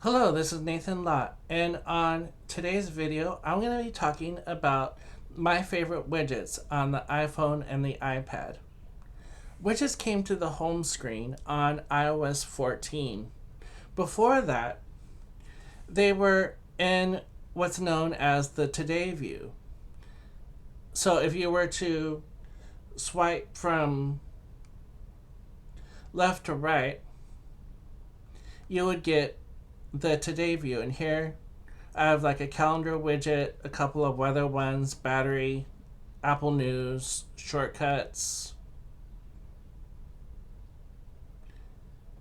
Hello, this is Nathan Lott, and on today's video, I'm going to be talking about my favorite widgets on the iPhone and the iPad. Widgets came to the home screen on iOS 14. Before that, they were in what's known as the Today view. So if you were to swipe from left to right, you would get the Today view, and here I have like a calendar widget, a couple of weather ones, battery, Apple News, shortcuts,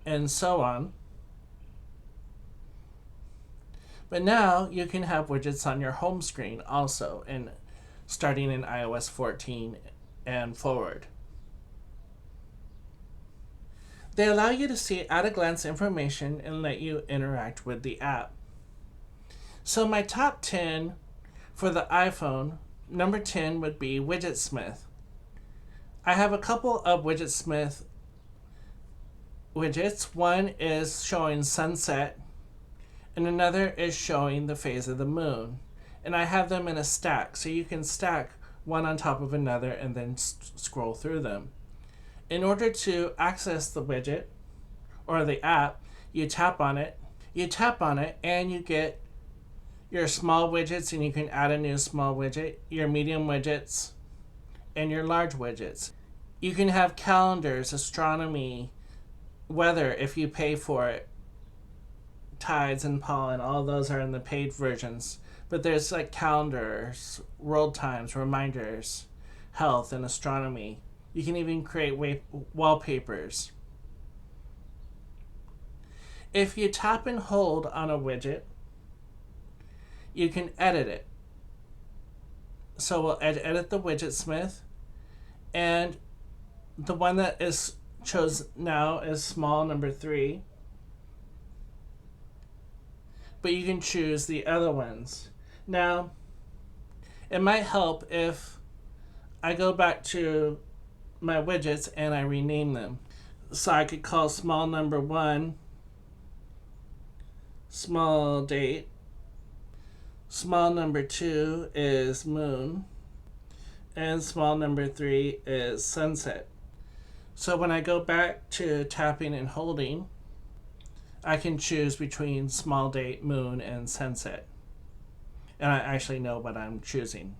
and so on. But now you can have widgets on your home screen also, and starting in iOS 14 and forward. They allow you to see at-a-glance information and let you interact with the app. So my top 10 for the iPhone, number 10 would be Widgetsmith. I have a couple of Widgetsmith widgets. One is showing sunset, and another is showing the phase of the moon. And I have them in a stack, so you can stack one on top of another and then scroll through them. In order to access the widget or the app, you tap on it, and you get your small widgets, and you can add a new small widget, your medium widgets, and your large widgets. You can have calendars, astronomy, weather if you pay for it, tides and pollen, all those are in the paid versions. But there's like calendars, world times, reminders, health, and astronomy. You can even create wallpapers. If you tap and hold on a widget, you can edit it. So we'll edit the Widgetsmith, and the one that is chosen now is small number 3. But you can choose the other ones. Now, it might help if I go back to my widgets and I rename them. So I could call small number 1 small date, small number 2 is moon, and small number 3 is sunset. So when I go back to tapping and holding, I can choose between small date, moon, and sunset. And I actually know what I'm choosing.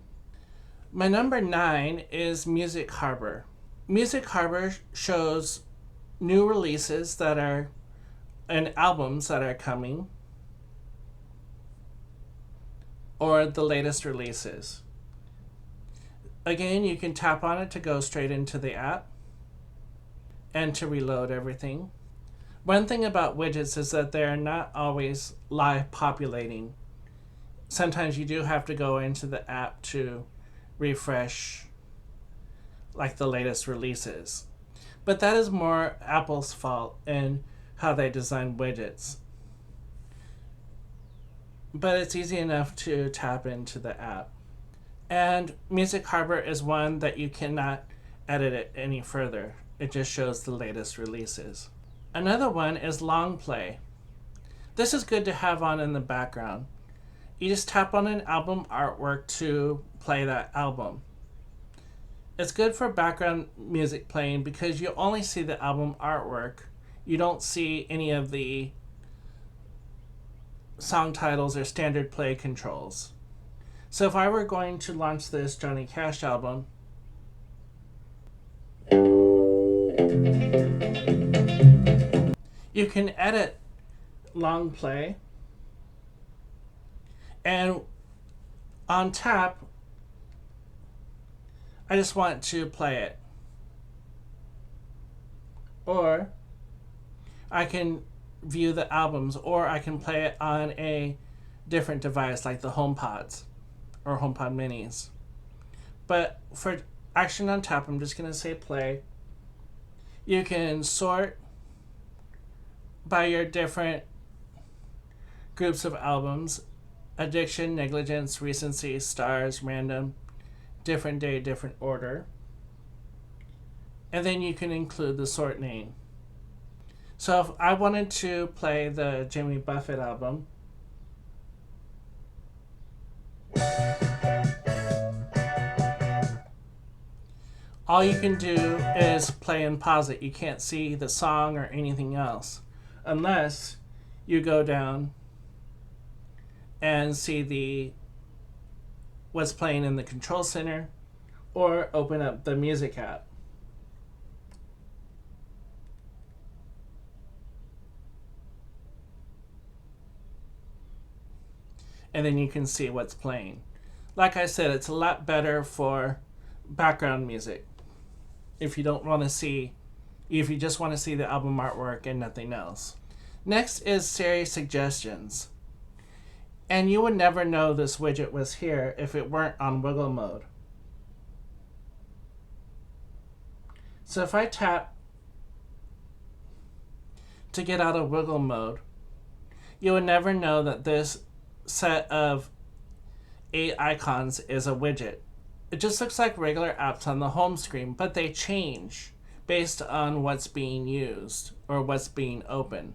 My number 9 is Music Harbor. Music Harbor shows new releases that are and albums that are coming, or the latest releases. Again, you can tap on it to go straight into the app and to reload everything. One thing about widgets is that they're not always live populating. Sometimes you do have to go into the app to refresh like the latest releases. But that is more Apple's fault in how they design widgets. But it's easy enough to tap into the app. And Music Harbor is one that you cannot edit it any further. It just shows the latest releases. Another one is Longplay. This is good to have on in the background. You just tap on an album artwork to play that album. It's good for background music playing because you only see the album artwork. You don't see any of the song titles or standard play controls. So if I were going to launch this Johnny Cash album, you can edit Longplay, and on tap, I just want to play it. Or I can view the albums, or I can play it on a different device like the HomePods or HomePod minis. But for action on tap, I'm just going to say play. You can sort by your different groups of albums: addiction, negligence, recency, stars, random, different day, different order. And then you can include the sort name. So if I wanted to play the Jimmy Buffett album, all you can do is play and pause it. You can't see the song or anything else unless you go down and see the what's playing in the control center or open up the music app. And then you can see what's playing. Like I said, it's a lot better for background music. If you don't want to see, if you just want to see the album artwork and nothing else. Next is Siri Suggestions. And you would never know this widget was here if it weren't on wiggle mode. So if I tap to get out of wiggle mode, you would never know that this set of 8 icons is a widget. It just looks like regular apps on the home screen, but they change based on what's being used or what's being open.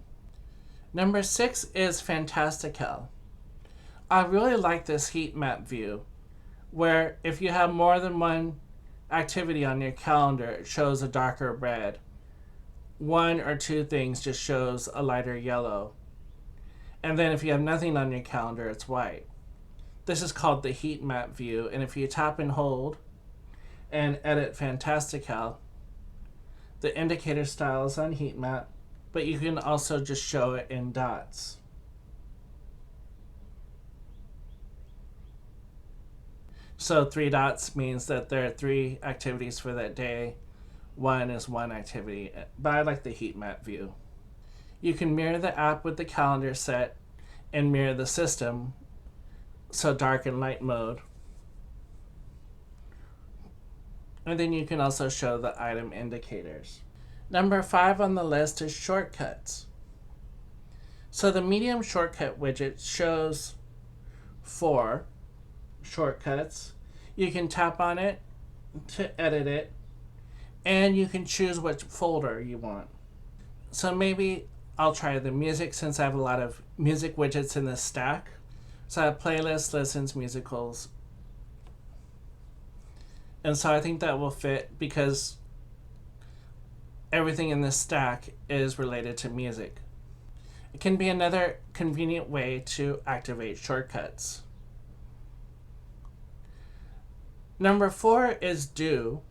Number 6 is Fantastical. I really like this heat map view, where if you have more than one activity on your calendar, it shows a darker red. 1 or 2 things just shows a lighter yellow. And then if you have nothing on your calendar, it's white. This is called the heat map view, and if you tap and hold and edit Fantastical, the indicator style is on heat map, but you can also just show it in dots. So 3 dots means that there are 3 activities for that day. 1 is 1 activity, but I like the heat map view. You can mirror the app with the calendar set and mirror the system, so dark and light mode. And then you can also show the item indicators. Number 5 on the list is shortcuts. So the medium shortcut widget shows 4 shortcuts. You can tap on it to edit it, and you can choose which folder you want. So maybe I'll try the music, since I have a lot of music widgets in this stack. So I have playlists, listens, musicals. And so I think that will fit because everything in this stack is related to music. It can be another convenient way to activate shortcuts. Number 4 is Do.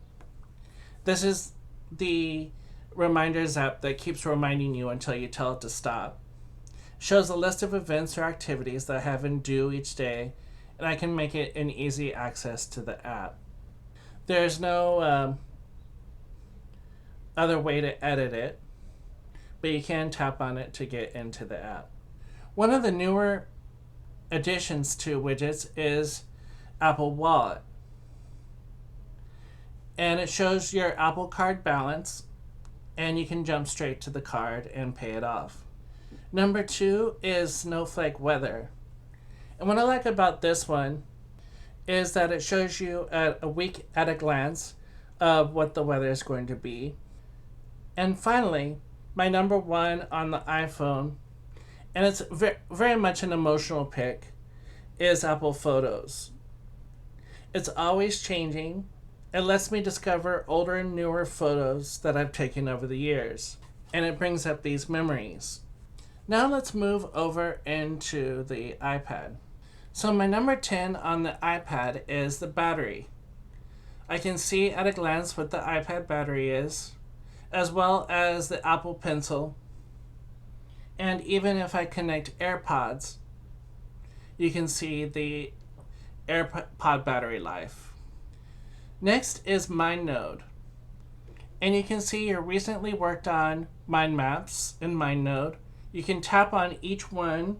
This is the reminders app that keeps reminding you until you tell it to stop. Shows a list of events or activities that I have in Do each day, and I can make it an easy access to the app. There's no other way to edit it, but you can tap on it to get into the app. One of the newer additions to widgets is Apple Wallet. And it shows your Apple Card balance, and you can jump straight to the card and pay it off. Number 2 is Snowflake Weather. And what I like about this one is that it shows you a week at a glance of what the weather is going to be. And finally, my number 1 on the iPhone, and it's very much an emotional pick, is Apple Photos. It's always changing. It lets me discover older and newer photos that I've taken over the years, and it brings up these memories. Now let's move over into the iPad. So my number 10 on the iPad is the battery. I can see at a glance what the iPad battery is, as well as the Apple Pencil. And even if I connect AirPods, you can see the AirPod battery life. Next is MindNode. And you can see your recently worked on mind maps in MindNode. You can tap on each one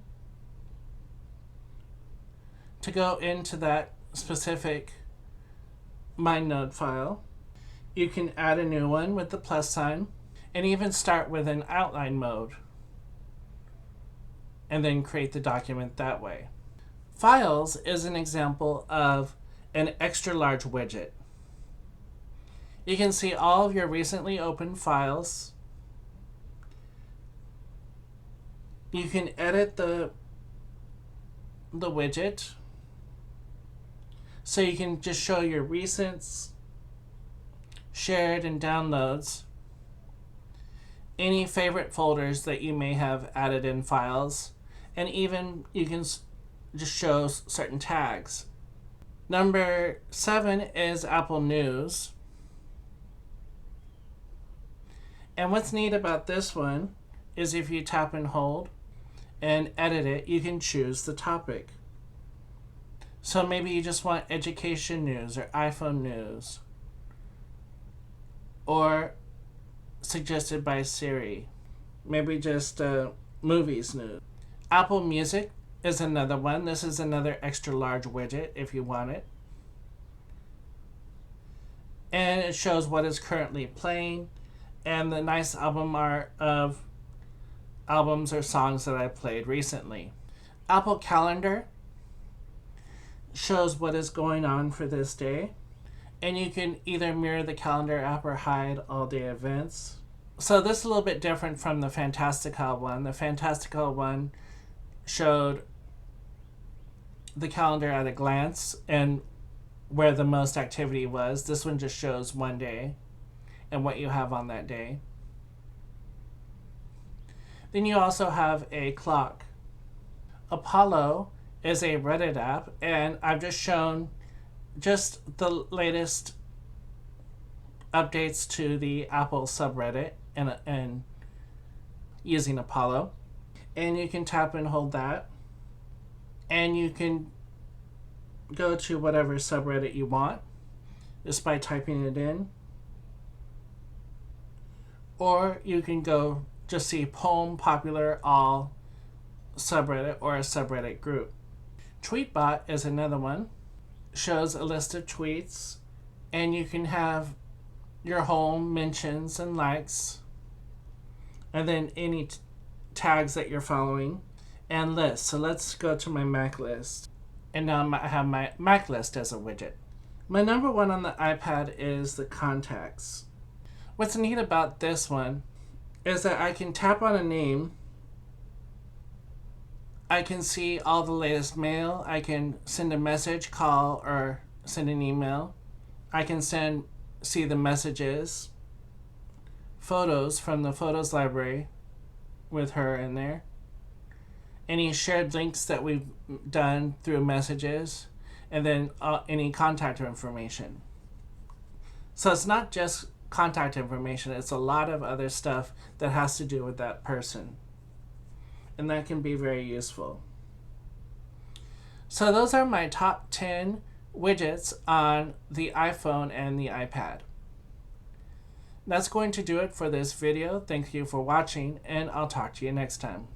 to go into that specific MindNode file. You can add a new one with the plus sign, and even start with an outline mode, and then create the document that way. Files is an example of an extra large widget. You can see all of your recently opened files, You can edit the widget, so you can just show your recents, shared and downloads, any favorite folders that you may have added in files, and even you can just show certain tags. Number 7 is Apple News. And what's neat about this one is if you tap and hold and edit it, you can choose the topic. So maybe you just want education news or iPhone news, or suggested by Siri, maybe just movies news. Apple Music is another one. This is another extra large widget if you want it. And it shows what is currently playing and the nice album art of albums or songs that I played recently. Apple Calendar shows what is going on for this day, and you can either mirror the calendar app or hide all day events. So this is a little bit different from the Fantastical one. The Fantastical one showed the calendar at a glance and where the most activity was. This one just shows one day and what you have on that day. Then you also have a clock. Apollo is a Reddit app, and I've just shown just the latest updates to the Apple subreddit and using Apollo. And you can tap and hold that, and you can go to whatever subreddit you want just by typing it in. Or you can go just see poem, popular, all, subreddit, or a subreddit group. Tweetbot is another one. Shows a list of tweets, and you can have your home, mentions, and likes, and then any tags that you're following, and lists. So let's go to my Mac list. And now I have my Mac list as a widget. My number 1 on the iPad is the contacts. What's neat about this one is that I can tap on a name, I can see all the latest mail, I can send a message, call, or send an email. I can see the messages, photos from the photos library with her in there, any shared links that we've done through messages, and then any contact information. So it's not just contact information, it's a lot of other stuff that has to do with that person, and that can be very useful. So those are my top 10 widgets on the iPhone and the iPad. That's going to do it for this video. Thank you for watching, and I'll talk to you next time.